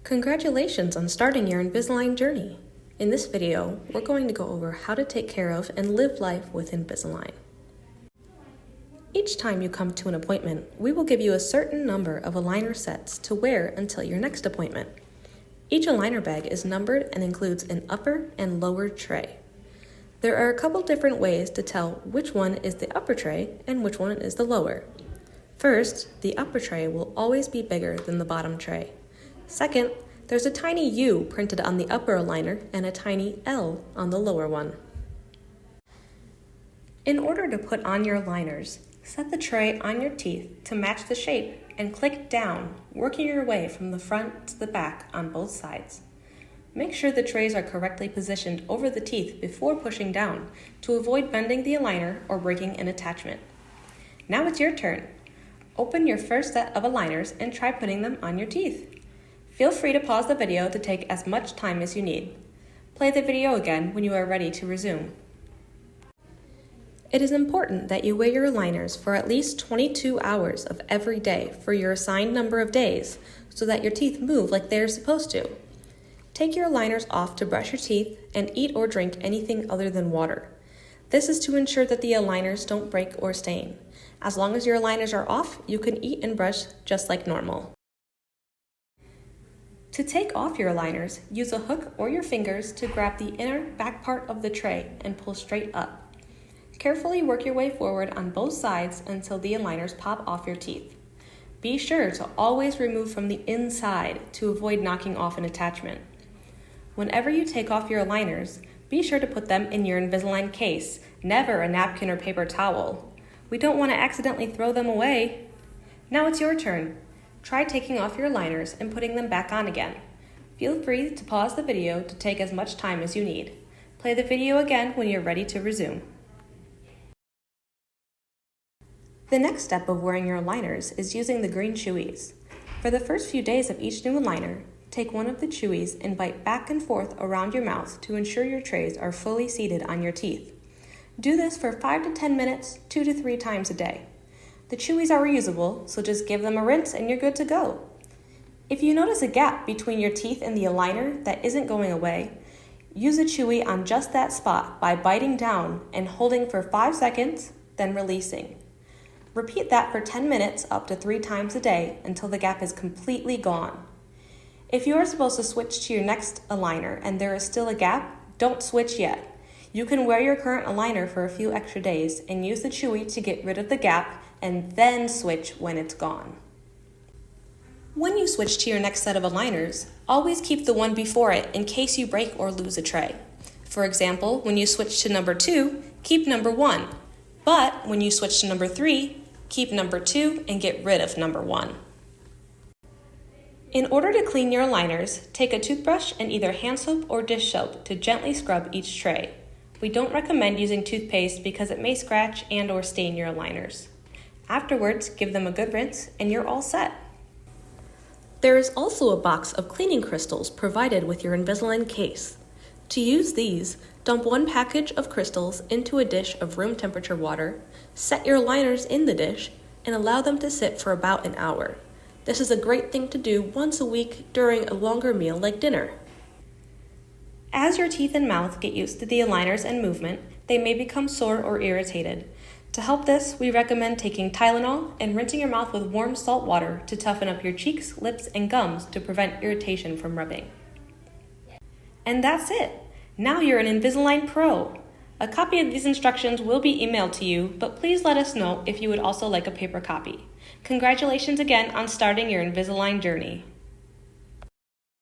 Congratulations on starting your Invisalign journey. In this video, we're going to go over how to take care of and live life with Invisalign. Each time you come to an appointment, we will give you a certain number of aligner sets to wear until your next appointment. Each aligner bag is numbered and includes an upper and lower tray. There are a couple different ways to tell which one is the upper tray and which one is the lower. First, the upper tray will always be bigger than the bottom tray. Second, there's a tiny U printed on the upper aligner and a tiny L on the lower one. In order to put on your aligners, set the tray on your teeth to match the shape and click down, working your way from the front to the back on both sides. Make sure the trays are correctly positioned over the teeth before pushing down to avoid bending the aligner or breaking an attachment. Now it's your turn. Open your first set of aligners and try putting them on your teeth. Feel free to pause the video to take as much time as you need. Play the video again when you are ready to resume. It is important that you wear your aligners for at least 22 hours of every day for your assigned number of days so that your teeth move like they are supposed to. Take your aligners off to brush your teeth and eat or drink anything other than water. This is to ensure that the aligners don't break or stain. As long as your aligners are off, you can eat and brush just like normal. To take off your aligners, use a hook or your fingers to grab the inner back part of the tray and pull straight up. Carefully work your way forward on both sides until the aligners pop off your teeth. Be sure to always remove from the inside to avoid knocking off an attachment. Whenever you take off your aligners, be sure to put them in your Invisalign case, never a napkin or paper towel. We don't want to accidentally throw them away. Now it's your turn. Try taking off your aligners and putting them back on again. Feel free to pause the video to take as much time as you need. Play the video again when you're ready to resume. The next step of wearing your aligners is using the green chewies. For the first few days of each new aligner, take one of the chewies and bite back and forth around your mouth to ensure your trays are fully seated on your teeth. Do this for 5 to 10 minutes, 2 to 3 times a day. The chewies are reusable, so just give them a rinse and you're good to go. If you notice a gap between your teeth and the aligner that isn't going away, use a chewy on just that spot by biting down and holding for 5 seconds, then releasing. Repeat that for 10 minutes up to 3 times a day until the gap is completely gone. If you are supposed to switch to your next aligner and there is still a gap, don't switch yet. You can wear your current aligner for a few extra days and use the chewy to get rid of the gap and then switch when it's gone. When you switch to your next set of aligners, always keep the one before it in case you break or lose a tray. For example, when you switch to number 2, keep number 1. But when you switch to number 3, keep number 2 and get rid of number 1. In order to clean your aligners, take a toothbrush and either hand soap or dish soap to gently scrub each tray. We don't recommend using toothpaste because it may scratch and or stain your aligners. Afterwards, give them a good rinse and you're all set. There is also a box of cleaning crystals provided with your Invisalign case. To use these, dump 1 package of crystals into a dish of room temperature water, set your aligners in the dish, and allow them to sit for about an hour. This is a great thing to do once a week during a longer meal like dinner. As your teeth and mouth get used to the aligners and movement, they may become sore or irritated. To help this, we recommend taking Tylenol and rinsing your mouth with warm salt water to toughen up your cheeks, lips, and gums to prevent irritation from rubbing. And that's it! Now you're an Invisalign Pro! A copy of these instructions will be emailed to you, but please let us know if you would also like a paper copy. Congratulations again on starting your Invisalign journey.